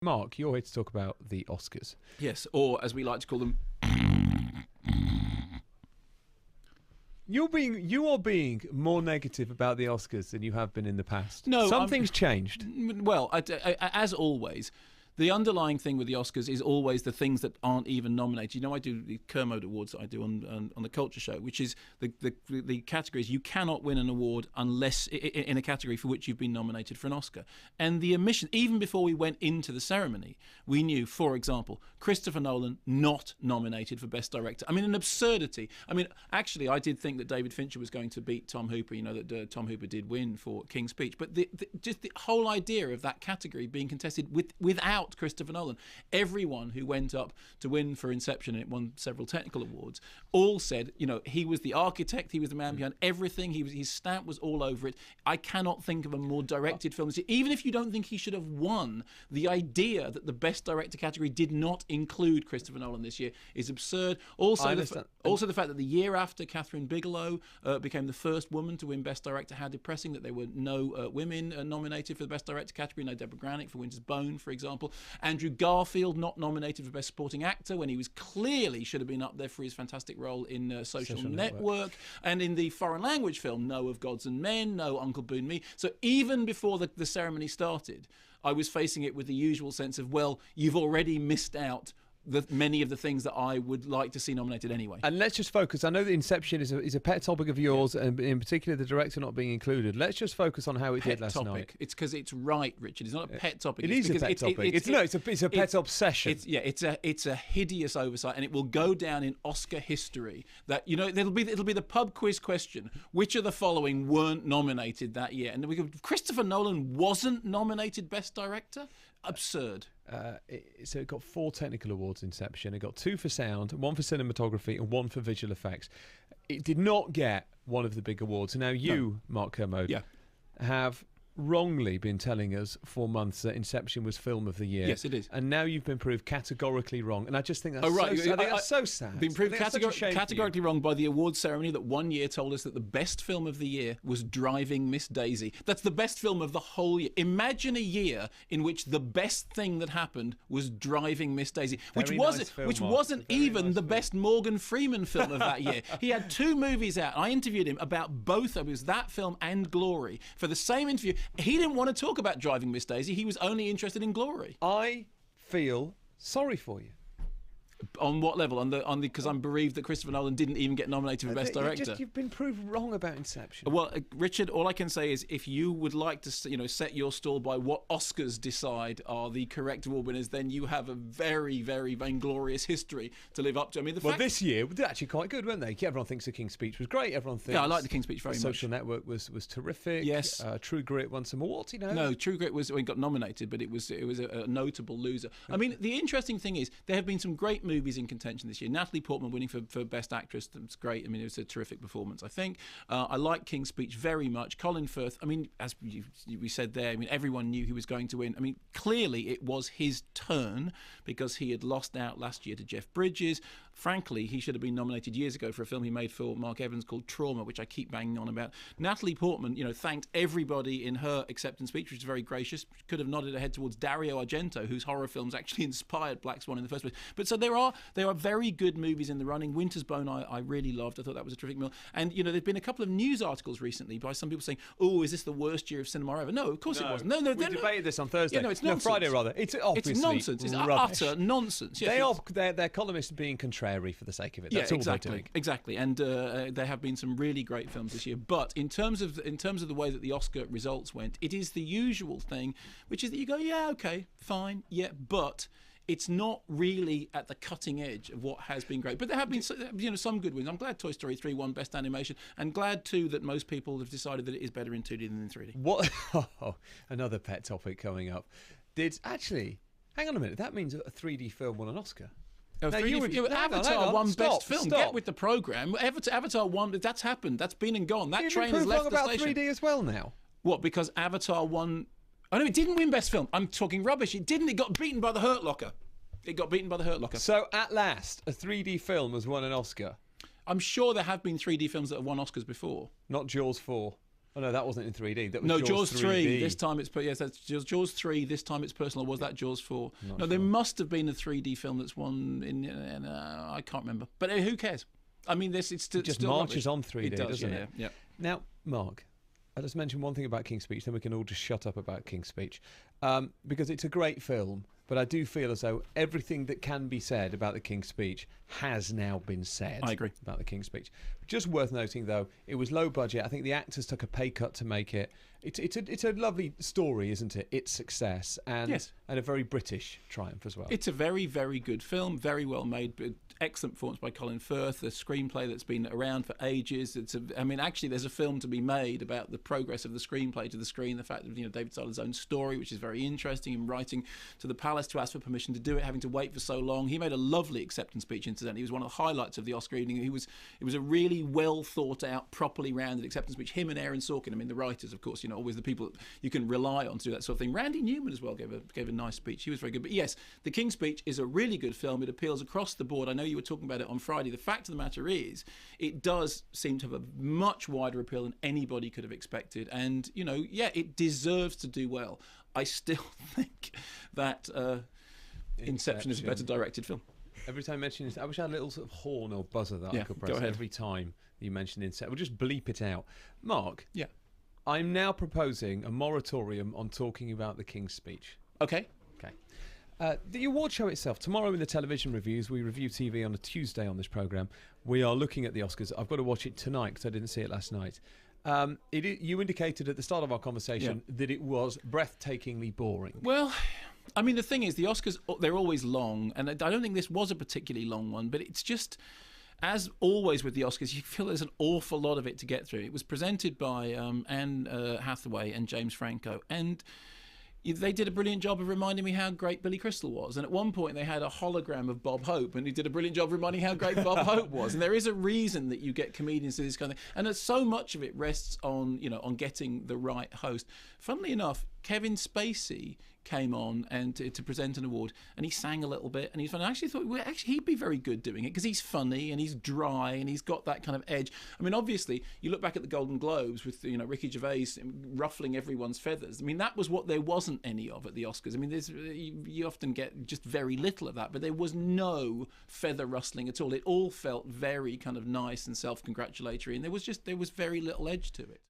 Mark, you're here to talk about the Oscars. Yes, or as we like to call them. You are being more negative about the Oscars than you have been in the past. No, something's changed. Well, as always, the underlying thing with the Oscars is always the things that aren't even nominated. You know, I do the Kermode Awards that I do on the Culture Show, which is the categories you cannot win an award unless in a category for which you've been nominated for an Oscar. And the omission, even before we went into the ceremony, we knew, for example, Christopher Nolan not nominated for Best Director. I mean, an absurdity. I mean, actually, I did think that David Fincher was going to beat Tom Hooper. You know that Tom Hooper did win for King's Speech, but just the whole idea of that category being contested without Christopher Nolan. Everyone who went up to win for Inception, and it won several technical awards, all said, you know, he was the architect, he was the man behind everything, his stamp was all over it. I cannot think of a more directed film. Even if you don't think he should have won, the idea that the Best Director category did not include Christopher Nolan this year is absurd. Also, the fact that the year after Catherine Bigelow became the first woman to win Best Director, how depressing that there were no women nominated for the Best Director category, no Deborah Granick for Winter's Bone, for example. Andrew Garfield not nominated for Best Supporting Actor when he was clearly should have been up there for his fantastic role in Social Network. And in the foreign language film No of Gods and Men, No Uncle Boone Me. So even before the ceremony started, I was facing it with the usual sense of, well, you've already missed out many of the things that I would like to see nominated anyway. And let's just focus. I know that Inception is a pet topic of yours, and in particular the director not being included. Let's just focus on how it did last night. It's because it's right, Richard. It's not a pet topic. It is a pet topic. It's a pet obsession. It's a hideous oversight, and it will go down in Oscar history. That, you know, it'll be the pub quiz question. Which of the following weren't nominated that year? And Christopher Nolan wasn't nominated Best Director. Absurd. So it got 4 technical awards, Inception. It got 2 for sound, 1 for cinematography, and 1 for visual effects. It did not get one of the big awards. Now you, Mark Kermode, have wrongly been telling us for months that Inception was film of the year. Yes, it is. And now you've been proved categorically wrong. And I just think that's so sad. Been proved categorically wrong by the awards ceremony that one year told us that the best film of the year was Driving Miss Daisy. That's the best film of the whole year. Imagine a year in which the best thing that happened was Driving Miss Daisy, which wasn't even the best Morgan Freeman film of that year. He had 2 movies out. I interviewed him about both of them. It was that film and Glory. For the same interview, he didn't want to talk about Driving Miss Daisy. He was only interested in Glory. I feel sorry for you. On what level? Because I'm bereaved that Christopher Nolan didn't even get nominated for Best Director. You've been proved wrong about Inception. Well, Richard, all I can say is if you would like to, set your stall by what Oscars decide are the correct award winners, then you have a very, very vainglorious history to live up to. I mean, this year they're actually quite good, weren't they? Everyone thinks the King's Speech was great. Everyone thinks. Yeah, I like the King's Speech very much. Social Network was terrific. Yes. True Grit won some awards. No, True Grit got nominated, but it was a notable loser. I mean, the interesting thing is there have been some great movies in contention this year. Natalie Portman winning for Best Actress, that's great. I mean, it was a terrific performance, I think. I like King's Speech very much. Colin Firth, I mean, as we said there, I mean, everyone knew he was going to win. I mean, clearly it was his turn because he had lost out last year to Jeff Bridges. Frankly, he should have been nominated years ago for a film he made for Mark Evans called Trauma, which I keep banging on about. Natalie Portman, thanked everybody in her acceptance speech, which was very gracious. Could have nodded her head towards Dario Argento, whose horror films actually inspired Black Swan in the first place. But so there are very good movies in the running. Winter's Bone I really loved. I thought that was a terrific film. And, there've been a couple of news articles recently by some people saying, oh, is this the worst year of cinema ever? No, of course it wasn't. No, we debated this on Thursday. Yeah, no, it's nonsense. No, Friday, rather. It's obviously nonsense. It's rubbish. Utter nonsense. Yes, they're columnists being contrary for the sake of it. That's all they're doing. Exactly. And there have been some really great films this year. But in terms of the way that the Oscar results went, it is the usual thing, which is that you go, yeah, okay, fine, yeah, but it's not really at the cutting edge of what has been great. But there have been some good wins. I'm glad Toy Story 3 won Best Animation, and glad too that most people have decided that it is better in 2D than in 3D. What? Another pet topic coming up. Hang on a minute, that means a 3D film won an Oscar. Avatar won Best Film. Stop. Get with the programme. Avatar won. That's happened. That's been and gone. That train has left the station. About 3D as well now. What? Because Avatar won. Oh no, it didn't win Best Film. I'm talking rubbish. It didn't. It got beaten by The Hurt Locker. So at last, a 3D film has won an Oscar. I'm sure there have been 3D films that have won Oscars before. Not Jaws 4. Oh no, that wasn't in 3D. That was No, Jaws 3. This time it's yes, that's Jaws 3. This time it's personal. Or was that Jaws 4? No, there must have been a 3D film that's won in. I can't remember. But who cares? I mean, it just still marches on 3D, doesn't it? Yeah. Now, Mark, let's mention one thing about King's Speech, then we can all just shut up about King's Speech, because it's a great film. But I do feel as though everything that can be said about the King's Speech has now been said. I agree. About the King's Speech. Just worth noting, though, it was low budget. I think the actors took a pay cut to make it. It's a lovely story, isn't it? Its success and a very British triumph as well. It's a very, very good film, very well made. Excellent performance by Colin Firth, a screenplay that's been around for ages. Actually, there's a film to be made about the progress of the screenplay to the screen, the fact of David Sutherland's own story, which is very interesting, in writing to the palace to ask for permission to do it, having to wait for so long. He made a lovely acceptance speech, incidentally. He was one of the highlights of the Oscar evening. It was a really well thought out, properly rounded acceptance speech. Him and Aaron Sorkin, the writers, of course, always the people that you can rely on to do that sort of thing. Randy Newman as well gave a nice speech. He was very good. But yes, The King's Speech is a really good film. It appeals across the board. I know you were talking about it on Friday. The fact of the matter is, it does seem to have a much wider appeal than anybody could have expected. And, it deserves to do well. I still think that Inception is a better directed film. Every time I mention it, I wish I had a little sort of horn or buzzer that I could press every time you mention Inception. We'll just bleep it out. Mark? Yeah. I'm now proposing a moratorium on talking about the King's Speech. Okay. The award show itself, tomorrow in the television reviews, we review TV on a Tuesday on this programme. We are looking at the Oscars. I've got to watch it tonight because I didn't see it last night. You indicated at the start of our conversation that it was breathtakingly boring. Well, the thing is, the Oscars, they're always long, and I don't think this was a particularly long one, but it's just, as always with the Oscars, you feel there's an awful lot of it to get through. It was presented by Anne Hathaway and James Franco, and they did a brilliant job of reminding me how great Billy Crystal was. And at one point they had a hologram of Bob Hope, and he did a brilliant job of reminding how great Bob Hope was. And there is a reason that you get comedians to this kind of thing. And so much of it rests on getting the right host. Funnily enough, Kevin Spacey came on and to present an award, and he sang a little bit, and he's fun. I actually thought, he'd be very good doing it because he's funny and he's dry and he's got that kind of edge. Obviously, you look back at the Golden Globes with Ricky Gervais ruffling everyone's feathers. That was what there wasn't any of at the Oscars. You often get just very little of that, but there was no feather rustling at all. It all felt very kind of nice and self-congratulatory, and there was very little edge to it.